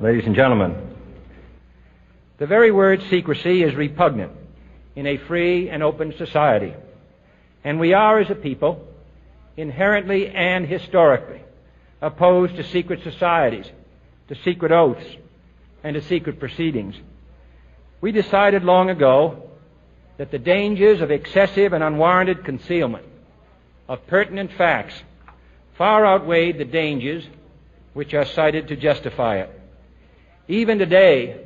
ladies and gentlemen. The very word secrecy is repugnant in a free and open society, and we are, as a people, inherently and historically opposed to secret societies, to secret oaths, and to secret proceedings. We decided long ago that the dangers of excessive and unwarranted concealment of pertinent facts far outweighed the dangers which are cited to justify it. Even today,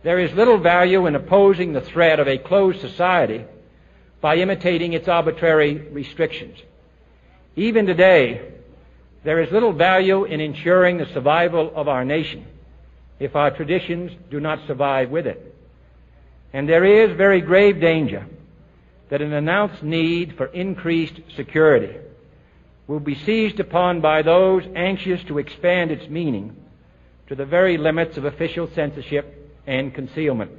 there is little value in opposing the threat of a closed society by imitating its arbitrary restrictions. Even today, there is little value in ensuring the survival of our nation if our traditions do not survive with it. And there is very grave danger that an announced need for increased security will be seized upon by those anxious to expand its meaning to the very limits of official censorship and concealment.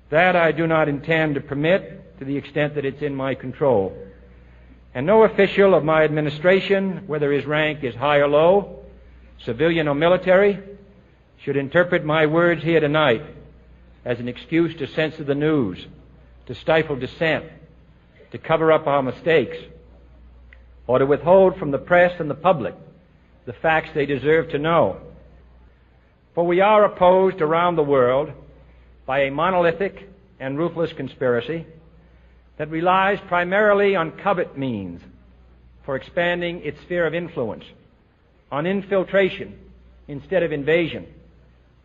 That I do not intend to permit to the extent that it's in my control. And no official of my administration, whether his rank is high or low, civilian or military, should interpret my words here tonight as an excuse to censor the news, to stifle dissent, to cover up our mistakes, or to withhold from the press and the public the facts they deserve to know. For we are opposed around the world by a monolithic and ruthless conspiracy that relies primarily on covert means for expanding its sphere of influence, on infiltration instead of invasion,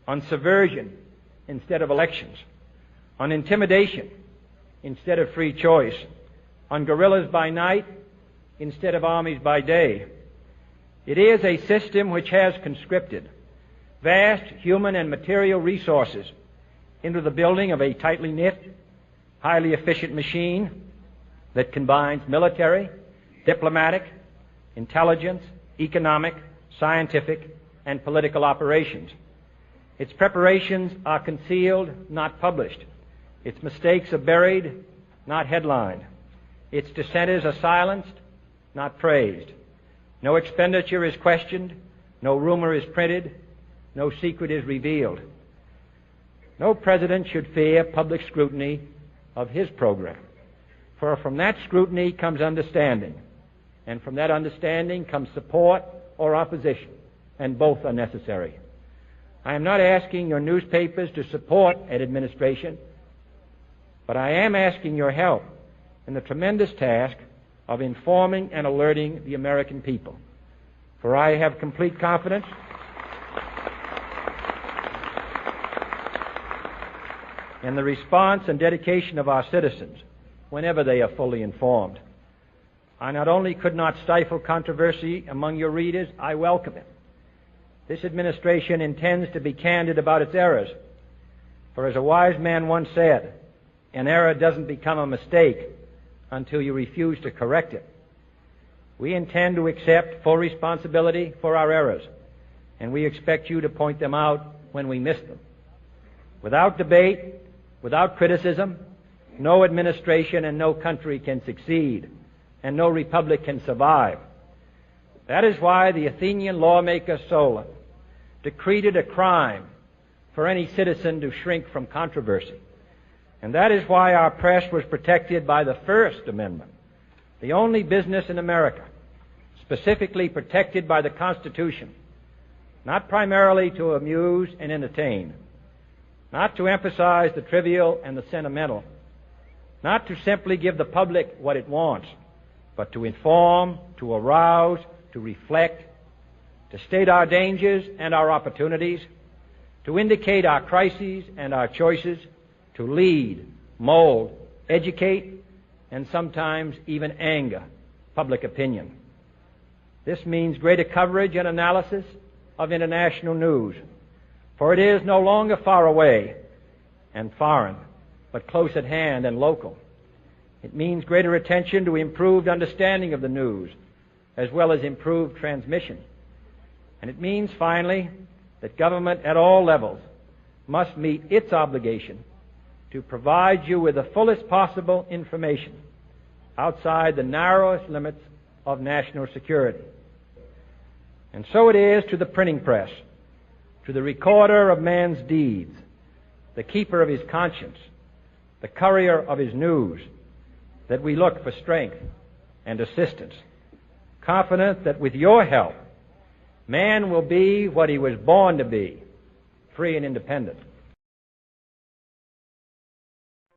on subversion instead of elections, on intimidation instead of free choice, on guerrillas by night instead of armies by day. It is a system which has conscripted vast human and material resources into the building of a tightly knit, highly efficient machine that combines military, diplomatic, intelligence, economic, scientific, and political operations. Its preparations are concealed, not published. Its mistakes are buried, not headlined. Its dissenters are silenced, not praised. No expenditure is questioned, no rumor is printed, no secret is revealed. No president should fear public scrutiny of his program, for from that scrutiny comes understanding, and from that understanding comes support or opposition, and both are necessary. I am not asking your newspapers to support an administration, but I am asking your help in the tremendous task of informing and alerting the American people. For I have complete confidence in the response and dedication of our citizens whenever they are fully informed. I not only could not stifle controversy among your readers, I welcome it. This administration intends to be candid about its errors. For as a wise man once said, an error doesn't become a mistake until you refuse to correct it. We intend to accept full responsibility for our errors, and we expect you to point them out when we miss them. Without debate, without criticism, no administration and no country can succeed, and no republic can survive. That is why the Athenian lawmaker Solon decreed it a crime for any citizen to shrink from controversy. And that is why our press was protected by the First Amendment, the only business in America specifically protected by the Constitution, not primarily to amuse and entertain, not to emphasize the trivial and the sentimental, not to simply give the public what it wants, but to inform, to arouse, to reflect, to state our dangers and our opportunities, to indicate our crises and our choices, to lead, mold, educate, and sometimes even anger public opinion. This means greater coverage and analysis of international news, for it is no longer far away and foreign, but close at hand and local. It means greater attention to improved understanding of the news, as well as improved transmission. And it means, finally, that government at all levels must meet its obligation to provide you with the fullest possible information outside the narrowest limits of national security. And so it is to the printing press, to the recorder of man's deeds, the keeper of his conscience, the courier of his news, that we look for strength and assistance, confident that with your help, man will be what he was born to be, free and independent.